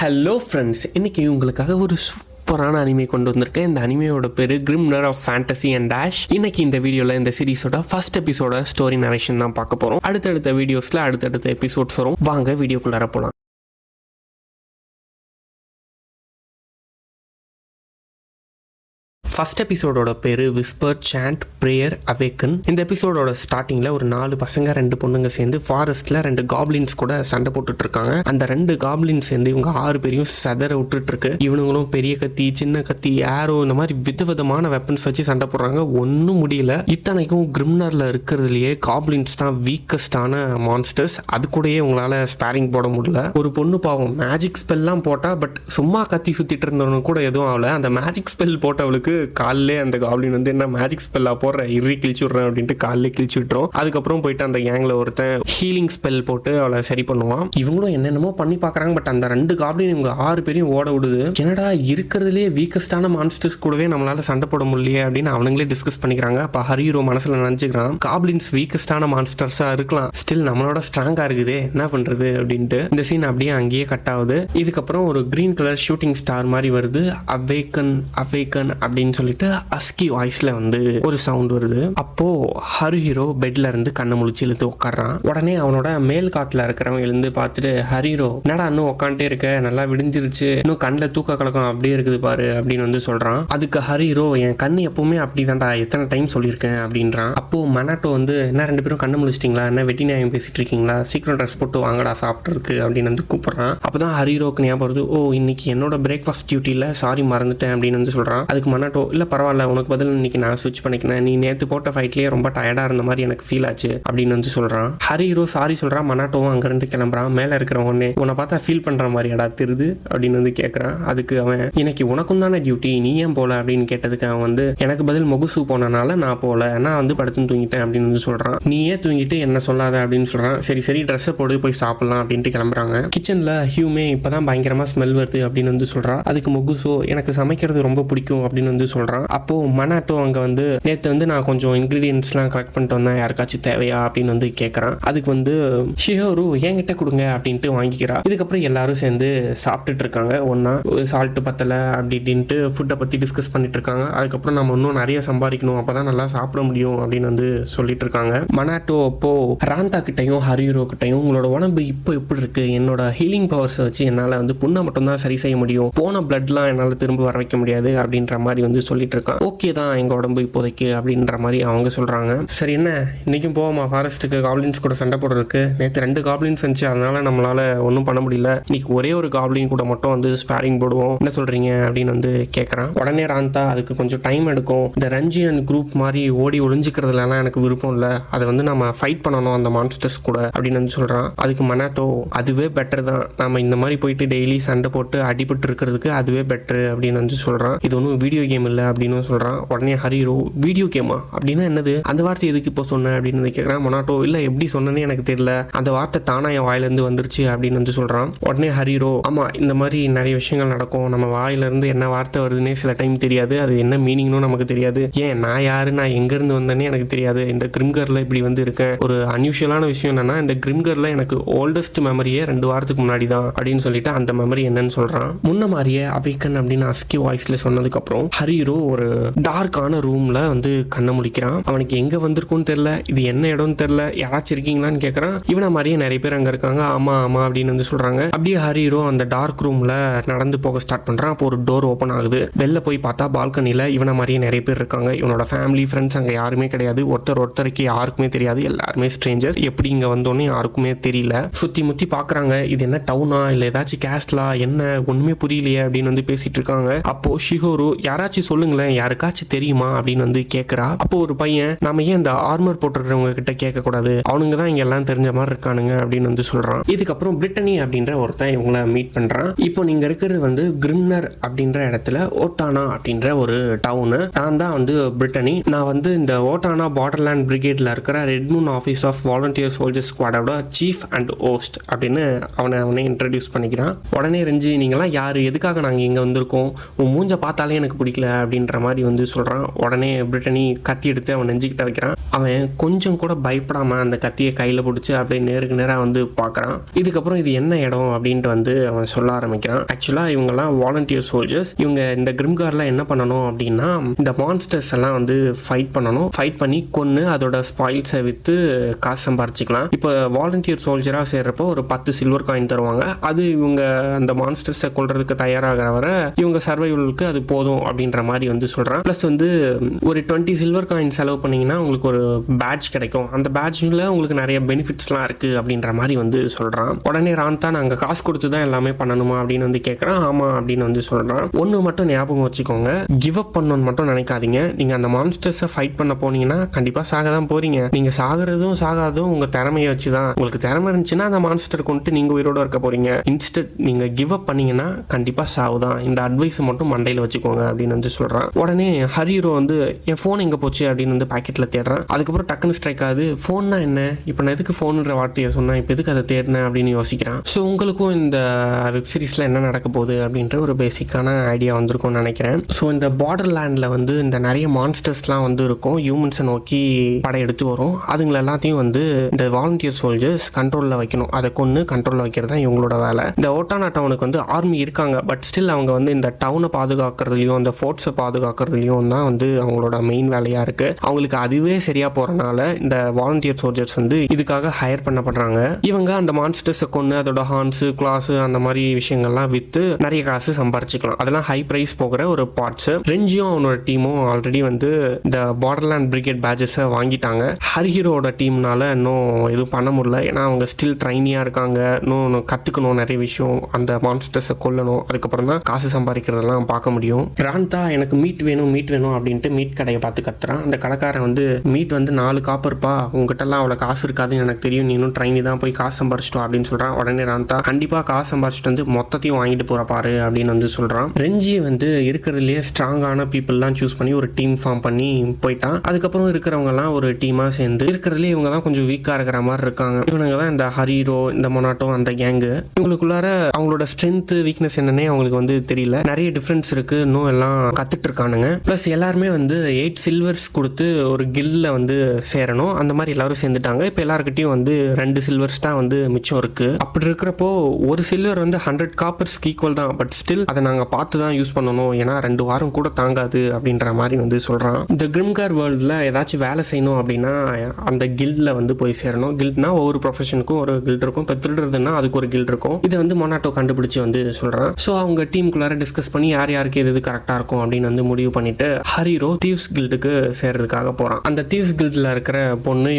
Hello friends, இன்றைக்கி உங்களுக்காக ஒரு சூப்பரான அனிமே கொண்டு வந்திருக்கேன். இந்த அனிமையோட பேர் கிரிம்னர் ஆஃப் ஃபேண்டசி அண்ட் டேஷ். இன்னைக்கு இந்த வீடியோவில் இந்த சீரிஸோட ஃபர்ஸ்ட் எபிசோட ஸ்டோரி நரேஷன் தான் பார்க்க போகிறோம். அடுத்தடுத்த வீடியோஸில் அடுத்தடுத்த எபிசோட்ஸ் வரும். வாங்க வீடியோக்குள்ளார போகலாம். ஃபர்ஸ்ட் எபிசோடோட பேர் விஸ்பர் சாண்ட் ப்ரேயர் அவேக்கன். இந்த எபிசோடோட ஸ்டார்டிங்கில் ஒரு 4 பசங்க 2 பொண்ணுங்க சேர்ந்து ஃபாரஸ்ட்டில் 2 காப்ளின்ஸ் கூட சண்டை போட்டுட்டு இருக்காங்க. அந்த 2 காப்ளின்ஸ் சேர்ந்து இவங்க 6 பேரையும் செதற விட்டுட்டு இருக்கு. இவனுங்களும் பெரிய கத்தி, சின்ன கத்தி, ஏரோ, இந்த மாதிரி விதவிதமான வெப்பன்ஸ் வச்சு சண்டை போடுறாங்க. ஒன்றும் முடியல. இத்தனைக்கும் கிரிம்னரில் இருக்கிறதுலையே காப்ளின்ஸ் தான் வீக்கஸ்டான மான்ஸ்டர்ஸ். அது கூடயே உங்களால் ஸ்பேரிங் போட முடியல. ஒரு பொண்ணு பாவம் மேஜிக் ஸ்பெல்லாம் போட்டா, பட் சும்மா கத்தி சுத்திட்டு இருந்தவனுக்கு கூட எதுவும் ஆகல. அந்த மேஜிக் ஸ்பெல் போட்டவளுக்கு காலிலே அந்த காப்ளின் வந்து என்ன மேஜிக் ஸ்பெல்லா போடுற, இறி கிழிச்சு விட்றேன் அப்படின்ட்டு காலிலே கிழிச்சு விட்டுரும். அதுக்கப்புறம் போயிட்டு அந்த கேங்ல ஒருத்தன் ஹீலிங் ஸ்பெல் போட்டு அவளை சரி பண்ணுவான். இவங்களும் என்னென்னமோ பண்ணி பார்க்குறாங்க. பட் அந்த 2 காப்ளின் இவங்க 6 பேரையும் ஓட விடுது. என்னடா இருக்கிறதுலே வீக்கஸ்டான மான்ஸ்டர்ஸ் கூடவே நம்மளால சண்டை போட முடியலையே அப்படின்னு அவனுங்களே டிஸ்கஸ் பண்ணிக்கிறாங்க. அப்ப ஹீரோ மனசுல நினைச்சுக்கிறான், காப்ளின்ஸ் வீக்கஸ்டான மான்ஸ்டர்ஸா இருக்கலாம், ஸ்டில் நம்மளோட ஸ்ட்ராங்கா இருக்குதே, என்ன பண்றது அப்படின்ட்டு. இந்த சீன் அப்படியே அங்கேயே கட் ஆகுது. இதுக்கப்புறம் ஒரு கிரீன் கலர் ஷூட்டிங் ஸ்டார் மாதிரி வருது. அவேக்கன் அவேக்கன் அப்படின்னு சொல்லிட்டு அஸ்கி வாய்ஸ்ல வந்து ஒரு சவுண்ட் வருது. அப்போ ஹீரோ பெட்ல இருந்து கண்ணை முழிச்சு இழுத்து உட்கார்றான். உடனே அவனோட மேல் காட்டுல இருக்கிறவங்க எழுந்து பார்த்துட்டு, ஹீரோ என்னடா இன்னும் உட்காந்துட்டே இருக்க, நல்லா விடிஞ்சிருச்சு, இன்னும் கண்ணில் தூக்க கலக்கம் அப்படியே இருக்குது பாரு அப்படின்னு வந்து சொல்றான். அதுக்கு ஹீரோ, என் கண்ணு எப்பவுமே அப்படிதான்டா, எத்தனை டைம் சொல்லியிருக்கேன் அப்படின்றான். அப்போ மனாட்டோ வந்து, என்ன 2 பேரும் கண்ணு முழிச்சிட்டீங்களா, என்ன வெட்டி நியாயம் பேசிட்டு இருக்கீங்களா, சீக்கிரம் ட்ரெஸ் போட்டு வாங்கடா சாப்பிட்டு இருக்கு அப்படின்னு வந்து கூப்பிடுறான். அப்பதான் ஹீரோக்கு ஞாபகம் வருது, ஓ இன்னைக்கு என்னோட பிரேக்ஃபாஸ்ட் டியூட்டியில் சாரி மறந்துட்டேன் அப்படின்னு வந்து சொல்றான். அதுக்கு மனாட்டோ, இல்லை பரவாயில்ல, உனக்கு பதில் இன்னைக்கு நான் ஸ்விட்ச் பண்ணிக்கிறேன், நீ நேற்று போட்ட ஃபைட்லேயே ரொம்ப டயர்டாக இருந்த மாதிரி எனக்கு ஃபீல் ஆச்சு அப்படின்னு வந்து சொல்கிறான். ஹீரோ சாரி சொல்கிறான். மனாட்டோவும் அங்கேருந்து கிளம்புறான். மேலே இருக்கிறவனே, உன்னை பார்த்தா ஃபீல் பண்ணுற மாதிரி அடா திருது அப்படின்னு வந்து கேட்குறான். அதுக்கு அவன், இன்னைக்கு உனக்கும் தானே டியூட்டி, நீ ஏன் போகல அப்படின்னு கேட்டதுக்கு அவன் வந்து, எனக்கு பதில் மொகுசு போனனால நான் போகல, நான் வந்து படுத்துன்னு தூங்கிட்டேன் அப்படின்னு வந்து சொல்கிறான். நீயே தூங்கிட்டு என்ன சொல்லாத அப்படின்னு சொல்கிறான். சரி சரி ட்ரெஸ்ஸை போட்டு போய் சாப்பிட்லாம் அப்படின்ட்டு கிளம்புறாங்க. கிச்சனில் ஹியூமே இப்போதான் பயங்கரமாக ஸ்மெல் வருது அப்படின்னு வந்து சொல்கிறான். அதுக்கு மொகுசோ, எனக்கு சமைக்கிறது ரொம்ப பிடிக்கும் அப்படின்னு வந்து சொல்கிறான். அப்போ மனாட்டோ அங்கே வந்து, நேற்று வந்து நான் கொஞ்சம் இன்க்ரீடியன்ட்ஸ்லாம் கலெக்ட் பண்ணிட்டு வந்தேன், யாருக்காச்சும் தேவையா அப்படின்னு வந்து கேட்குறான். அதுக்கு வந்து ஷிஹோரு என்கிட்ட கொடுங்க அப்படின்ட்டு வாங்கிக்கிறா. இதுக்கப்புறம் எல்லாரும் சேர்ந்து சாப்பிட்டுட்டு இருக்காங்க. ஒன்றா சால்ட்டு பத்தலை அப்படி இப்படின்ட்டு ஃபுட்டை பற்றி டிஸ்கஸ் பண்ணிட்டு இருக்காங்க. அதுக்கப்புறம் நம்ம இன்னும் நிறைய சம்பாதிக்கணும், அப்போ தான் நல்லா சாப்பிட முடியும் அப்படின்னு வந்து சொல்லிட்டு இருக்காங்க. மனாட்டோ அப்போ ராந்தா கிட்டையும் ஹீரோ கிட்டையும், உங்களோட உடம்பு இப்போ எப்படி இருக்கு, என்னோட ஹீலிங் பவர்ஸை வச்சு என்னால் வந்து புண்ணை மட்டும்தான் சரி செய்ய முடியும், போன பிளட்லாம் என்னால் திரும்ப வர வைக்க முடியாது அப்படின்ற மாதிரி வந்து சொல்லிட்டு இருக்கான். ஓகே தான் எங்கள் உடம்பு இப்போதைக்கு அப்படின்ற மாதிரி அவங்க சொல்கிறாங்க. சரி என்ன இன்றைக்கும் போவோமா ஃபாரஸ்ட்டுக்கு காப்ளின்ஸ் கூட சண்டை போடுறதுக்கு, நேற்று 2 காப்ளின்ஸ் வந்துச்சு, அதனால நம்மளால் ஒன்றும் பண்ண முடியல, இன்னைக்கு ஒரே ஒரு காப்ளின் கூட மட்டும் வந்து ஸ்பேரிங் போடுவோம், என்ன சொல்கிறீங்க அப்படின்னு வந்து கேட்குறான். உடனே ராந்தா, அதுக்கு கொஞ்சம் டைம் எடுக்கும், இந்த ரஞ்சியன் குரூப் மாதிரி ஓடி ஒளிஞ்சிக்கிறதுலாம் எனக்கு விருப்பம் இல்லை, அதை வந்து நம்ம ஃபைட் பண்ணணும் அந்த மான்ஸ்டர்ஸ் கூட அப்படின்னு வந்து சொல்கிறான். அதுக்கு மனாட்டோ, அதுவே பெட்டர் தான், நம்ம இந்த மாதிரி போயிட்டு டெய்லி சண்டை போட்டு அடிபட்டு இருக்கிறதுக்கு அதுவே பெட்டர் அப்படின்னு வந்து சொல்கிறான். இது ஒன்றும் வீடியோ கேம் இல்லை அப்படின்னு சொல்கிறான். உடனே ஹீரோ, வீடியோ கேமா அப்படின்னா என்னது, அந்த வார்த்தை எதுக்கு இப்போ சொன்ன அப்படின்னு கேட்குறான். மொனாட்டோ, இல்லை எப்படி சொன்னேன்னு எனக்கு தெரியல, அந்த வார்த்தை தானா என் வாயிலேருந்து வந்துருச்சு அப்படின்னு வந்து சொல்கிறான். உடனே ஹீரோ, ஆமாம் இந்த மாதிரி நிறைய விஷயங்கள் நடக்கும், நம்ம வாயிலேருந்து என்ன வார்த்தை வருதுன்னே சில டைம் தெரியாது, அது என்ன மீனிங்னு நமக்கு தெரியாது, ஏன் நான் யாரு, நான் எங்கேருந்து வந்தேன்னே எனக்கு தெரியாது, இந்த கிரிம்கரில் இப்படி வந்து இருக்கேன், ஒரு அன்யூஷுவலான விஷயம் என்னன்னா, இந்த கிரிம்கரில் எனக்கு ஓல்டஸ்ட் மெமரியே 2 வாரத்துக்கு முன்னாடி தான் அப்படின்னு சொல்லிட்டு அந்த மெமரி என்னன்னு சொல்கிறான். முன்ன மாதிரியே அவேக்கன் அப்படின்னு அஸ்கி வாய்ஸில் சொன்னதுக்கப்புறம் ஹீரோ ஒரு டார்க்கான ரூம்ல வந்து கண்ணை முழிக்கிறான். அவனுக்கு எங்க வந்திருக்கும்னு தெரியல, இது என்ன இடம்னு தெரியல, யாராச்சும் இருக்கீங்களான்னு கேட்கறான். இவனை மாதிரியே நிறைய பேர் அங்க இருக்காங்க, ஆமா ஆமா அப்படின்னு வந்து சொல்றாங்க. அப்படியே ஹீரோ அந்த டார்க் ரூம்ல நடந்து போக ஸ்டார்ட் பண்றான். அப்போ ஒரு டோர் ஓப்பன் ஆகுது. வெளில போய் பார்த்தா பால்கனில இவனை மாதிரியே நிறைய பேர் இருக்காங்க. இவனோட ஃபேமிலி ஃப்ரெண்ட்ஸ் அங்க யாருமே கிடையாது, ஒருத்தருக்கு யாருக்குமே தெரியாது, எல்லாருமே ஸ்ட்ரேஞ்சர்ஸ். எப்படி இங்க வந்தோன்னு யாருக்குமே தெரியல. சுத்தி முத்தி பாக்குறாங்க, இது என்ன டவுனா இல்ல ஏதாச்சும் கேஸ்ட்லா, என்ன ஒண்ணுமே புரியலையே அப்படின்னு வந்து பேசிட்டு இருக்காங்க. அப்போ ஷிஹோரு, யாராச்சும் சொல்லுங்களேன், யாருக்காச்சும் தெரியுமா அப்படின்னு வந்து கேட்கறா. அப்போ ஒரு பையன், நாம ஏன் இந்த ஆர்மர் போட்டிருக்கிறவங்க கிட்ட கேட்க கூடாது, அவனுங்க தான் இங்க எல்லாம் தெரிஞ்ச மாதிரி இருக்கானுங்க அப்படின்னு வந்து சொல்றான். இதுக்கப்புறம் பிரிட்டனி அப்படின்ற ஒருத்தன் இவங்கள மீட் பண்றான். இப்போ நீங்க இருக்கிறது வந்து கிரிம்னர் அப்படின்ற இடத்துல ஓட்டானா அப்படின்ற ஒரு டவுனு. நான் தான் வந்து பிரிட்டனி, நான் வந்து இந்த ஓட்டானா பார்டர்லேண்ட் பிரிகேட்ல இருக்கிற red moon office of volunteer soldiers ஸ்குவாடோட சீஃப் அண்ட் ஹோஸ்ட் அப்படின்னு அவனை இன்ட்ரடியூஸ் பண்ணிக்கிறான். உடனே ரெஞ்சி, நீங்களாம் யாரு, எதுக்காக நாங்கள் இங்கே வந்திருக்கோம், உன் மூஞ்ச பார்த்தாலே எனக்கு பிடிக்கல அப்படின்ற மாதிரி வந்து சொல்கிறான். உடனே பிரிட்டனி கத்தி எடுத்து அவன் நெஞ்சுக்கிட்ட வைக்கிறான். அவன் கொஞ்சம் கூட பயப்படாமல் அந்த கத்தியை கையில் பிடிச்சி அப்படியே நேருக்கு நேராக வந்து பார்க்குறான். இதுக்கப்புறம் இது என்ன இடம் அப்படின்ட்டு வந்து அவன் சொல்ல ஆரம்பிக்கிறான். ஆக்சுவலாக இவங்கெல்லாம் வாலண்டியர் சோல்ஜர்ஸ். இவங்க இந்த கிரிம்கார்டில் என்ன பண்ணணும் அப்படின்னா இந்த மான்ஸ்டர்ஸ் எல்லாம் வந்து ஃபைட் பண்ணணும். ஃபைட் பண்ணி கொன்று அதோட ஸ்பாயில்ஸை விற்று காசு சம்பாரிச்சிக்கலாம். இப்போ வாலண்டியர் சோல்ஜராக சேர்றப்போ ஒரு 10 சில்வர் காயின் தருவாங்க. அது இவங்க அந்த மான்ஸ்டர்ஸை கொள்றதுக்கு தயாராகிற வரை இவங்க சர்வைவலுக்கு அது போதும் அப்படின்ற மாதிரி வந்து சொல்கிறான். ப்ளஸ் வந்து ஒரு 20 சில்வர் காயின் செலவு பண்ணிங்கன்னா உங்களுக்கு ஒரு பேட்ச் கிடைக்கும். அந்த பேட்சில் உங்களுக்கு நிறைய பெனிஃபிட்ஸ்லாம் இருக்குது அப்படின்ற மாதிரி வந்து சொல்கிறான். உடனே ராந்தா நாங்கள் காசு கொடுத்து தான் எல்லாமே பண்ணணுமா அப்படின்னு வந்து கேட்குறான். ஆமாம் அப்படின்னு வந்து சொல்கிறான். ஒன்று மட்டும் ஞாபகம் வச்சுக்கோங்க, கிவ் அப் பண்ணணும்னு மட்டும் நினைக்காதீங்க. நீங்கள் அந்த மான்ஸ்டர்ஸை ஃபைட் பண்ண போனீங்கன்னா கண்டிப்பாக சாக தான் போகிறீங்க. நீங்கள் சாகிறதும் சாகாதும் உங்கள் திறமையை வச்சு தான். உங்களுக்கு திறமை இருந்துச்சுன்னா அந்த மான்ஸ்டர் கொண்டு நீங்கள் உயிரோடு இருக்க போகிறீங்க. இன்ஸ்டன்ட் நீங்கள் கிவ் அப் பண்ணீங்கன்னா கண்டிப்பாக சாவுதான். இந்த அட்வைஸ் மட்டும் மண்டையில் வச்சுக்கோங்க அப்படின்னு வந்து சொல்கிறான். உடனே ஹரீரோ வந்து என் ஃபோன் எங்கே போச்சு அப்படின்னு வந்து பாக்கெட்டில் தேடுறான். அதுக்கப்புறம் டக்குன்னு ஸ்ட்ரைக் ஆகுது. ஃபோன்னா என்ன, இப்போ நான் எதுக்கு ஃபோனுன்ற வார்த்தையை சொன்னேன், இப்போ எதுக்கு அதை தேடினேன் அப்படின்னு யோசிக்கிறான். ஸோ உங்களுக்கும் இந்த வெப் சீரிஸில் என்ன நடக்க போகுது அப்படின்ற ஒரு பேசிக்கான ஐடியா வந்திருக்கும்னு நினைக்கிறேன். ஸோ இந்த பார்டர் லேண்டில் வந்து இந்த நிறைய மான்ஸ்டர்ஸ்லாம் வந்து இருக்கும். ஹியூமன்ஸை நோக்கி படையெடுத்து வரும். அதுங்களை எல்லாத்தையும் வந்து இந்த வாலண்டியர் சோல்ஜர்ஸ் கண்ட்ரோலில் வைக்கணும். அதை கொன்று கண்ட்ரோலில் வைக்கிறது தான் இவங்களோட வேலை. இந்த ஓட்டானா டவுனுக்கு வந்து ஆர்மி இருக்காங்க. பட் ஸ்டில் அவங்க வந்து இந்த டவுனை பாதுகாக்கிறதுலையும் அந்த ஃபோர்ட்ஸை பாதுகாக்கிறதுலையும் தான் வந்து அவங்களோட மெயின் வேலையாக இருக்குது. அவங்களுக்கு அதுவே சரியாக போகிறனால இந்த வாலண்டியர் சோல்ஜர்ஸ் வந்து இதுக்காக ஹையர் பண்ணப்படுறாங்க. இவங்க அந்த மான்ஸ்டர்ஸை கொண்டு அதோட ஹார்ன்ஸு கிளாஸு அந்த மாதிரி விஷயங்கள்லாம் விற்று நிறைய காசு சம்பாரிச்சிக்கலாம். அதெல்லாம் ஹை ப்ரைஸ் போகிற ஒரு பார்ட்ஸ். ரெஞ்சியும் அவனோட டீமும் ஆல்ரெடி வந்து இந்த பார்டர்லேண்ட் பிரிகேட் பேட்சஸை வாங்கிட்டாங்க. ஹரிஹீரோட டீம்னால இன்னும் எதுவும் பண்ண முடியல. ஏன்னா அவங்க ஸ்டில் ட்ரைனியாக இருக்காங்க. இன்னும் கற்றுக்கணும் நிறைய விஷயம். அந்த மான்ஸ்டர்ஸை கொல்லணும். அதுக்கப்புறம் தான் காசு சம்பாதிக்கிறதெல்லாம் பார்க்க முடியும். ராந்தா எனக்கு மீட் வேணும் அப்படின்ட்டு மீட் கடையை பார்த்து கத்துறான். அந்த கடைக்காரன் வந்து மீட் வந்து 4 காப்பர்ப்பா, உங்ககிட்டலாம் அவ்வளோ காசு இருக்காதுன்னு எனக்கு தெரியும், நீ இன்னும் ட்ரைனி தான் போய் காசு சம்பாரிச்சிட்டோம் அப்படின்னு சொல்கிறான். உடனே ராந்தா கண்டிப்பாக காசு சம்பாரிச்சிட்டு வந்து மொத்தத்தையும் வாங்கிட்டு போகிற பாரு அப்படின்னு வந்து சொல்கிறான். ரெஞ்சி வந்து இருக்கிறதுலேயே ஸ்ட்ராங்கான பீப்புளெலாம் சூஸ் பண்ணி ஒரு டீம் ஃபார்ம் பண்ணி போயிட்டான். அதுக்கப்புறம் இருக்கிறவங்கலாம் ஒரு டீமாக சேர்ந்து இருக்கிறதுலே இவங்க தான் கொஞ்சம் வீக்காக இருக்கிற மாதிரி இருக்காங்க. இவனுங்க தான் இந்த ஹரீரோ, இந்த மொனாட்டோ, அந்த கேங்கு. இவங்களுக்குள்ளார அவங்களோட ஸ்ட்ரென்த் வீக்னஸ் என்னன்னே அவங்களுக்கு வந்து தெரியல. நிறைய டிஃப்ரென்ஸ் இருக்கு. இன்னும் எல்லாம் கத்துட்டு இருக்கானுங்க. ப்ளஸ் எல்லாருமே வந்து 8 சில்வர்ஸ் கொடுத்து ஒரு கில்ல வந்து சேரணும். அந்த மாதிரி எல்லாரும் சேர்ந்துட்டாங்க. இப்போ எல்லாருக்கிட்டையும் வந்து 2 சில்வர்ஸ் தான் வந்து மிச்சம் இருக்கு. அப்படி இருக்கிறப்போ ஒரு சில்வர் வந்து 100 காப்பர்ஸ்க்கு ஈக்குவல் தான். பட் ஸ்டில் அதை நாங்கள் பார்த்து தான் யூஸ் பண்ணணும். ஏன்னா 2 வாரம் கூட தாங்காது அப்படின்ற மாதிரி வந்து சொல்றான். இந்த கிரிம்கார் வேர்ல்டில் ஏதாச்சும் வேலை செய்யணும் அப்படின்னா அந்த கில்டில் வந்து போய் சேரணும். கில்ட்னா ஒவ்வொரு ப்ரொஃபஷனுக்கும் ஒரு கில்ட் இருக்கும். இப்போ திருடுறதுன்னா அதுக்கு ஒரு கில்ட் இருக்கும். இதை வந்து மொனாட்டோ கண்டுபிடிச்சி வந்து சொல்றான். ஸோ அவங்க டீமுக்குள்ளார டிஸ்கஸ் பண்ணி யார் யாருக்கு எது கரெக்டாக இருக்கும் அப்படின்னு வந்து முடிவு பண்ணிட்டு ஹரீரோ தீவ்ஸ் கில்டுக்கு சேர்றதுக்காக போறான். அந்த தீவ்ஸ் கில்டில் இருக்கிற பொண்ணு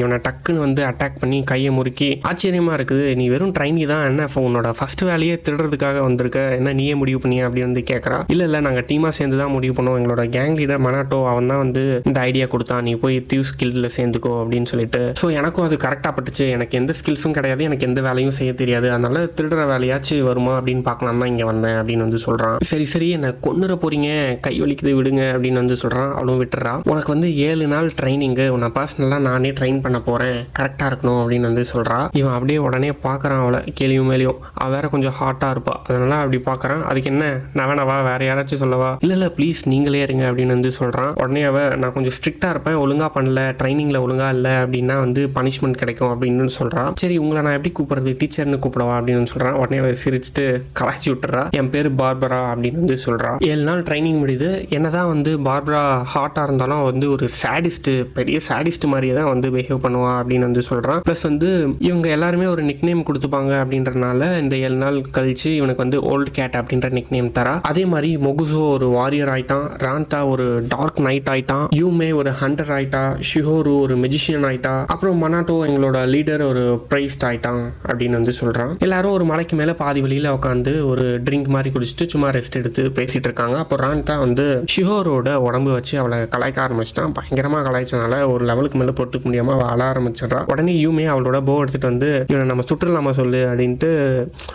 இவனை டக்குன்னு வந்து அட்டாக் பண்ணி கையை முறுக்கி, ஆச்சரியமா இருக்குது, நீ வெறும் ட்ரைனி தான், என்ன உன்னோட ஃபர்ஸ்ட் வேலையே திருடுறதுக்காக வந்திருக்க, என்ன நீயே முடிவு பண்ணியா அப்படின்னு வந்து கேட்கறா. இல்லை நாங்கள் டீமாக சேர்ந்து தான் முடிவு பண்ணுவோம். எங்களோட கேங் லீடர் மொனாட்டோ அவன் தான் வந்து இந்த ஐடியா கொடுத்தான், நீ போய் தீவ்ஸ் கில்டில் சேர்ந்துக்கோ அப்படின்னு சொல்லிட்டு. ஸோ எனக்கும் அது கரெக்டாக பட்டுச்சு. எனக்கு எந்த ஸ்கில்ஸும் கிடையாது, எனக்கு எந்த வேலையும் செய்ய தெரியாது. அதனால திருடுற வேலையாச்சும் வருமா அப்படின்னு பார்க்கலாம் தான் இங்கே வந்தேன் அப்படின்னு வந்து சொல்கிறான். சரி என்னை கொன்னுற போறீங்க, கை வலிக்குது விடுங்க அப்படின்னு வந்து சொல்கிறான். அவளும் விட்டுறா. உனக்கு வந்து 7 நாள் ட்ரைனிங்கு, உன்னை பர்சனலாக நானே ட்ரெயின் பண்ண போகிறேன், கரெக்டாக இருக்கணும் அப்படின்னு வந்து சொல்கிறா. இவன் அப்படியே உடனே பார்க்குறான் அவளை கேலியும் மேலேயும். அவள் வேற கொஞ்சம் ஹாட்டாக இருப்பா. அதனால அப்படி பார்க்குறான். அதுக்கு என்ன நவனவா வேற யாராச்சும் சொல்லவா? இல்லை ப்ளீஸ் நீங்களே இருங்க அப்படின்னு வந்து சொல்கிறான். உடனே நான் கொஞ்சம் ஸ்ட்ரிக்டாக இருப்பேன், ஒழுங்காக பண்ணல, ட்ரைனிங்கில் ஒழுங்காக இல்லை அப்படின்னா வந்து பனிஷ்மெண்ட் கிடைக்கும் அப்படின்னு சொல்கிறான். சரி உங்களை நான் எப்படி கூப்பிட்றது, டீச்சர்னு கூப்பிடவா அப்படின்னு சொல்கிறான். உடனே அவள் சிரிச்சுட்டு கலாய்ச்சி விட்டுறா. என் பேர் பார்பரா அப்படின்னு வந்து சொல்கிறான். 7 நாள் ட்ரைனிங் முடியுது. என்னதான் வந்து பார்பரா ஹாட்டாக இருந்தாலும் வந்து ஒரு சாடிஸ்ட்டு, பெரிய சாடிஸ்ட் மாதிரியே தான் வந்து பிஹேவ் பண்ணுவா அப்படின்னு வந்து சொல்கிறான். ப்ளஸ் வந்து இவங்க எல்லாருமே ஒரு நிக் நேம் கொடுத்துப்பாங்க அப்படின்றனால இந்த 7 நாள் கழிச்சு இவனுக்கு வந்து ஓல்டு கேட் அப்படின்ற நிக் நேம் தரா. அதே மாதிரி மொகுசோ ஒரு வாரியர் ஆயிட்டான், ராந்தா ஒரு டார்க் நைட் ஆயிட்டான், யூமே ஒரு ஹண்டர் ஆயிட்டா, ஷிஹோரு ஒரு மெஜிஷியன் ஆயிட்டா, அப்புறம் மொனாட்டோ எங்களோட லீடர் ஒரு பிரைஸ்ட் ஆயிட்டான் அப்படின்னு வந்து சொல்கிறான். எல்லாரும் ஒரு மலைக்கு மேலே பாதி வழியில் உட்காந்து ஒரு ட்ரிங்க் மாதிரி குடிச்சிட்டு சும்மா ரெஸ்ட் எடுத்து பேசிட்டு இருக்காங்க. அப்போ ராந்தா வந்து ஷிஹோரோட உடம்பு வச்சு அவளை கலாய்க்க ஆரம்பிச்சிட்டான். பயங்கரமாக கலாய்ச்சனால ஒரு லெவலுக்கு மேலே பொறுத்துக்க முடியாமல் அவள் அழ ஆரம்பிச்சிடறா. உடனே யூமே அவளோட போ எடுத்துட்டு வந்து இவனை நம்ம சுற்றுலாமா சொல்லு அப்படின்ட்டு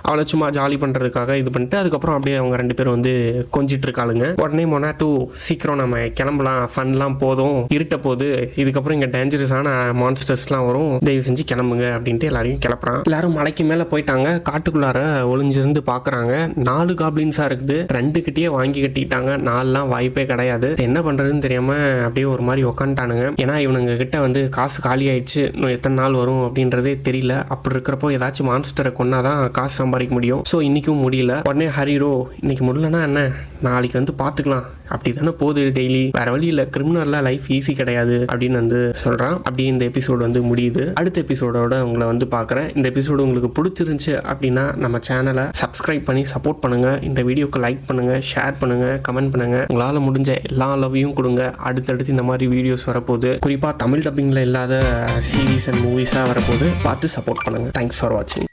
அவளை சும்மா ஜாலி பண்ணுறதுக்காக இது பண்ணிட்டு அதுக்கப்புறம் அப்படியே அவங்க 2 பேரும் வந்து கொஞ்சிட்டு இருக்காளுங்க. உடனே மொனாட்டோ சீக்கிரம் நம்ம கிளம்பலாம், ஃபன்லாம் போதும், இருட்ட போது, இதுக்கப்புறம் இங்கே டேஞ்சரஸான மான்ஸ்டர்ஸ்லாம் வரும், தயவு செஞ்சு கிளம்புங்க அப்படின்ட்டு எல்லாரையும் கிளப்புறான். எல்லாரும் மலைக்கு மேலே போயிட்டாங்க. காட்டுக்குள்ளார ஒளிஞ்சிருந்து பார்க்குறாங்க. 4 காப்ளின்ஸாக இருக்குது. 2 கிட்டேயே வாங்கி கட்டிட்டாங்க. பண்ணிட்டாங்க. நாலாம் வாய்ப்பே கிடையாது. என்ன பண்ணுறதுன்னு தெரியாமல் அப்படியே ஒரு மாதிரி உக்காந்துட்டானுங்க. ஏன்னா இவனுங்க கிட்ட வந்து காசு காலி ஆயிடுச்சு, இன்னும் எத்தனை நாள் வரும் அப்படின்றதே தெரியல. அப்படி இருக்கிறப்போ ஏதாச்சும் மான்ஸ்டரை கொண்டாதான் காசு சம்பாதிக்க முடியும். ஸோ இன்றைக்கும் முடியல. உடனே ஹரிரோ இன்னைக்கு முடியலன்னா என்ன, நாளைக்கு வந்து பார்த்துக்கலாம், அப்படி தானே போகுது டெய்லி, வேற வழி இல்லை, கிரிமினல்லாம் லைஃப் ஈஸி கிடையாது அப்படின்னு வந்து சொல்கிறான். அப்படி இந்த எபிசோடு வந்து முடியுது. அடுத்த எபிசோடோட உங்களை வந்து பார்க்குறேன். இந்த எபிசோடு உங்களுக்கு பிடிச்சிருந்துச்சு அப்படின்னா நம்ம சேனலை சப்ஸ்கிரைப் பண்ணி சப்போர்ட் பண்ணுங்கள். இந்த வீடியோக்கு லைக் பண்ணுங்கள், ஷேர் பண்ணுங்கள், கமெண்ட் பண்ணுங்கள். உங்களால் முடிஞ்ச எல்லா லவ்வையும் கொடுங்க. அடுத்தடுத்து இந்த மாதிரி வீடியோஸ் வரப்போகுது. குறிப்பாக தமிழ் டப்பிங்கில் இல்லாத சீரீஸ் அண்ட் மூவிஸாக வரப்போகுது. பார்த்து சப்போர்ட் பண்ணுங்கள். தேங்க்ஸ் ஃபார் வாட்சிங்.